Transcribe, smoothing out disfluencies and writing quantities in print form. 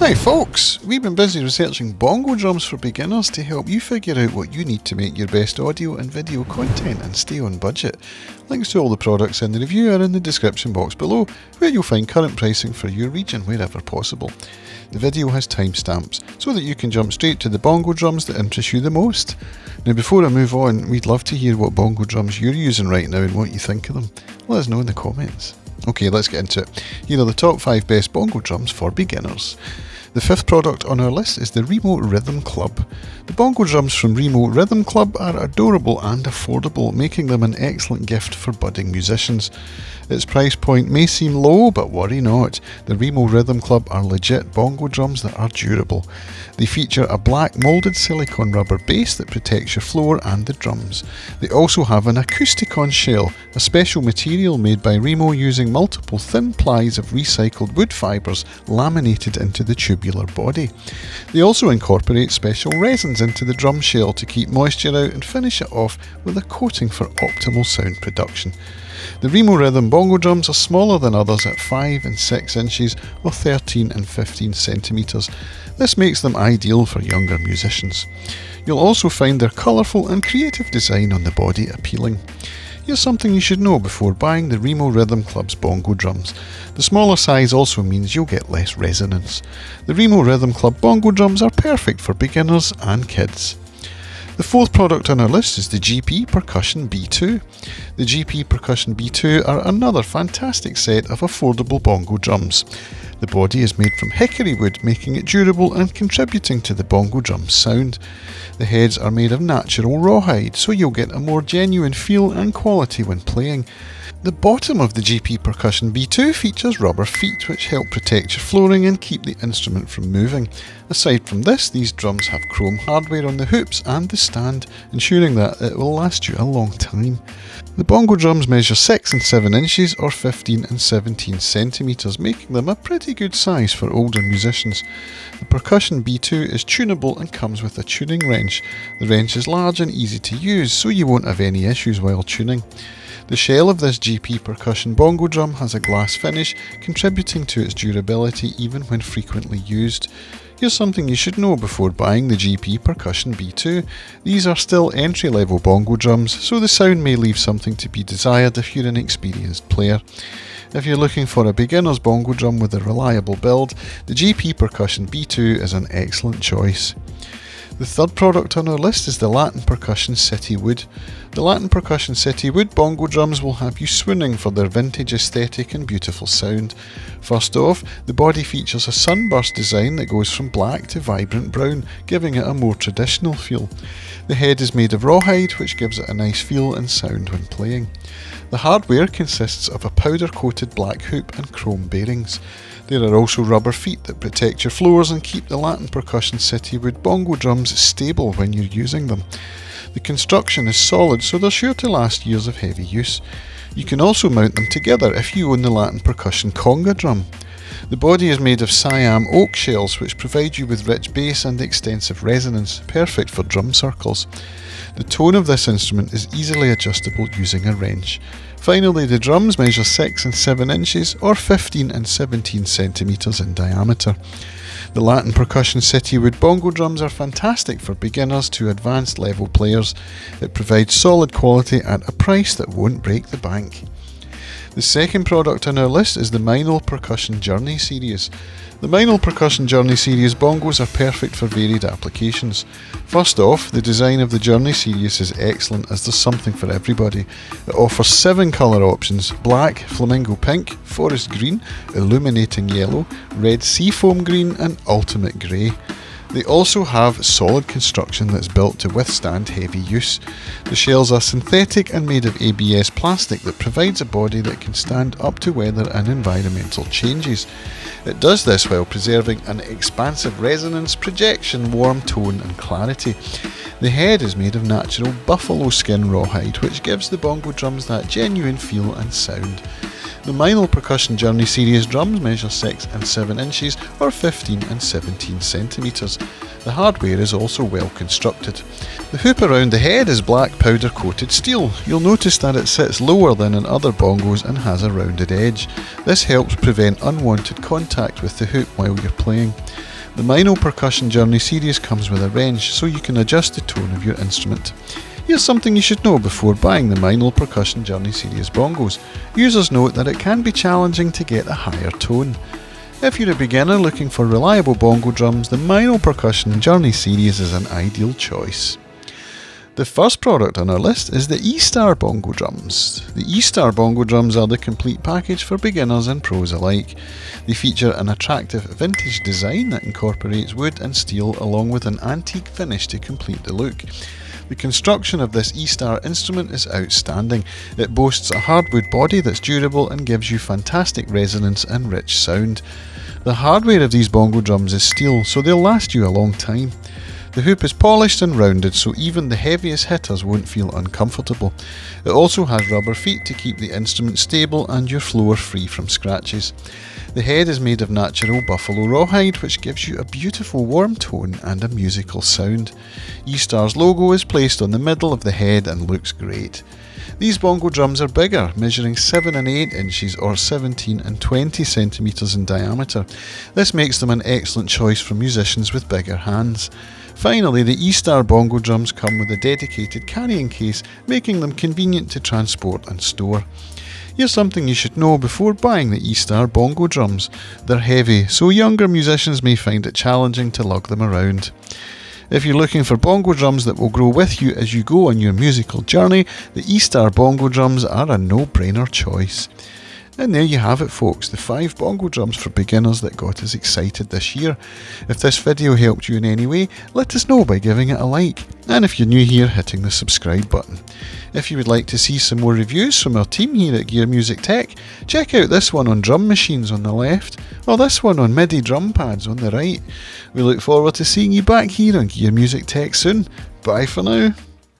Hi folks, we've been busy researching bongo drums for beginners to help you figure out what you need to make your best audio and video content and stay on budget. Links to all the products in the review are in the description box below, where you'll find current pricing for your region wherever possible. The video has timestamps so that you can jump straight to the bongo drums that interest you the most. Now before I move on, we'd love to hear what bongo drums you're using right now and what you think of them. Let us know in the comments. Okay, let's get into it. Here are the top 5 best bongo drums for beginners. The fifth product on our list is the Remote Rhythm Club. The bongo drums from Remote Rhythm Club are adorable and affordable, making them an excellent gift for budding musicians. Its price point may seem low, but worry not. The Remote Rhythm Club are legit bongo drums that are durable. They feature a black moulded silicone rubber base that protects your floor and the drums. They also have an Acousticon shell, a special material made by Remo using multiple thin plies of recycled wood fibres laminated into the tubular body. They also incorporate special resins into the drum shell to keep moisture out and finish it off with a coating for optimal sound production. The Remo Rhythm bongo drums are smaller than others at 5 and 6 inches or 13 and 15 centimetres. This makes them ideal for younger musicians. You'll also find their colourful and creative design on the body appealing. Here's something you should know before buying the Remo Rhythm Club's bongo drums. The smaller size also means you'll get less resonance. The Remo Rhythm Club bongo drums are perfect for beginners and kids. The fourth product on our list is the GP Percussion B2. The GP Percussion B2 are another fantastic set of affordable bongo drums. The body is made from hickory wood, making it durable and contributing to the bongo drum's sound. The heads are made of natural rawhide, so you'll get a more genuine feel and quality when playing. The bottom of the GP Percussion B2 features rubber feet which help protect your flooring and keep the instrument from moving. Aside from this, these drums have chrome hardware on the hoops and the stand, ensuring that it will last you a long time. The bongo drums measure 6 and 7 inches or 15 and 17 centimetres, making them a pretty good size for older musicians. The Percussion B2 is tunable and comes with a tuning wrench. The wrench is large and easy to use, so you won't have any issues while tuning. The shell of this GP Percussion bongo drum has a glass finish, contributing to its durability even when frequently used. Here's something you should know before buying the GP Percussion B2. These are still entry-level bongo drums, so the sound may leave something to be desired if you're an experienced player. If you're looking for a beginner's bongo drum with a reliable build, the GP Percussion B2 is an excellent choice. The third product on our list is the Latin Percussion City Wood. The Latin Percussion City Wood bongo drums will have you swooning for their vintage aesthetic and beautiful sound. First off, the body features a sunburst design that goes from black to vibrant brown, giving it a more traditional feel. The head is made of rawhide, which gives it a nice feel and sound when playing. The hardware consists of a powder-coated black hoop and chrome bearings. There are also rubber feet that protect your floors and keep the Latin Percussion City Wood bongo drums stable when you're using them. The construction is solid, so they're sure to last years of heavy use. You can also mount them together if you own the Latin Percussion conga drum. The body is made of Siam oak shells which provide you with rich bass and extensive resonance, perfect for drum circles. The tone of this instrument is easily adjustable using a wrench. Finally, the drums measure 6 and 7 inches or 15 and 17 centimetres in diameter. The Latin Percussion City Wood bongo drums are fantastic for beginners to advanced level players. It provides solid quality at a price that won't break the bank. The second product on our list is the Meinl Percussion Journey series. The Meinl Percussion Journey series bongos are perfect for varied applications. First off, the design of the Journey series is excellent as there's something for everybody. It offers 7 colour options: black, flamingo pink, forest green, illuminating yellow, red seafoam green and ultimate grey. They also have solid construction that's built to withstand heavy use. The shells are synthetic and made of ABS plastic that provides a body that can stand up to weather and environmental changes. It does this while preserving an expansive resonance, projection, warm tone and clarity. The head is made of natural buffalo skin rawhide, which gives the bongo drums that genuine feel and sound. The Meinl Percussion Journey series drums measure 6 and 7 inches or 15 and 17 centimetres. The hardware is also well constructed. The hoop around the head is black powder coated steel. You'll notice that it sits lower than in other bongos and has a rounded edge. This helps prevent unwanted contact with the hoop while you're playing. The Meinl Percussion Journey series comes with a wrench so you can adjust the tone of your instrument. Here's something you should know before buying the Meinl Percussion Journey series bongos. Users note that it can be challenging to get a higher tone. If you're a beginner looking for reliable bongo drums, the Meinl Percussion Journey series is an ideal choice. The first product on our list is the E-Star Bongo Drums. The E-Star Bongo Drums are the complete package for beginners and pros alike. They feature an attractive vintage design that incorporates wood and steel along with an antique finish to complete the look. The construction of this E-Star instrument is outstanding. It boasts a hardwood body that's durable and gives you fantastic resonance and rich sound. The hardware of these bongo drums is steel, so they'll last you a long time. The hoop is polished and rounded, so even the heaviest hitters won't feel uncomfortable. It also has rubber feet to keep the instrument stable and your floor free from scratches. The head is made of natural buffalo rawhide, which gives you a beautiful warm tone and a musical sound. E-Star's logo is placed on the middle of the head and looks great. These bongo drums are bigger, measuring 7 and 8 inches or 17 and 20 centimeters in diameter. This makes them an excellent choice for musicians with bigger hands. Finally, the E-Star bongo drums come with a dedicated carrying case, making them convenient to transport and store. Here's something you should know before buying the E-Star bongo drums. They're heavy, so younger musicians may find it challenging to lug them around. If you're looking for bongo drums that will grow with you as you go on your musical journey, the E-Star bongo drums are a no-brainer choice. And there you have it, folks, the 5 bongo drums for beginners that got us excited this year. If this video helped you in any way, let us know by giving it a like, and if you're new here, hitting the subscribe button. If you would like to see some more reviews from our team here at Gear Music Tech, check out this one on drum machines on the left, or this one on MIDI drum pads on the right. We look forward to seeing you back here on Gear Music Tech soon. Bye for now.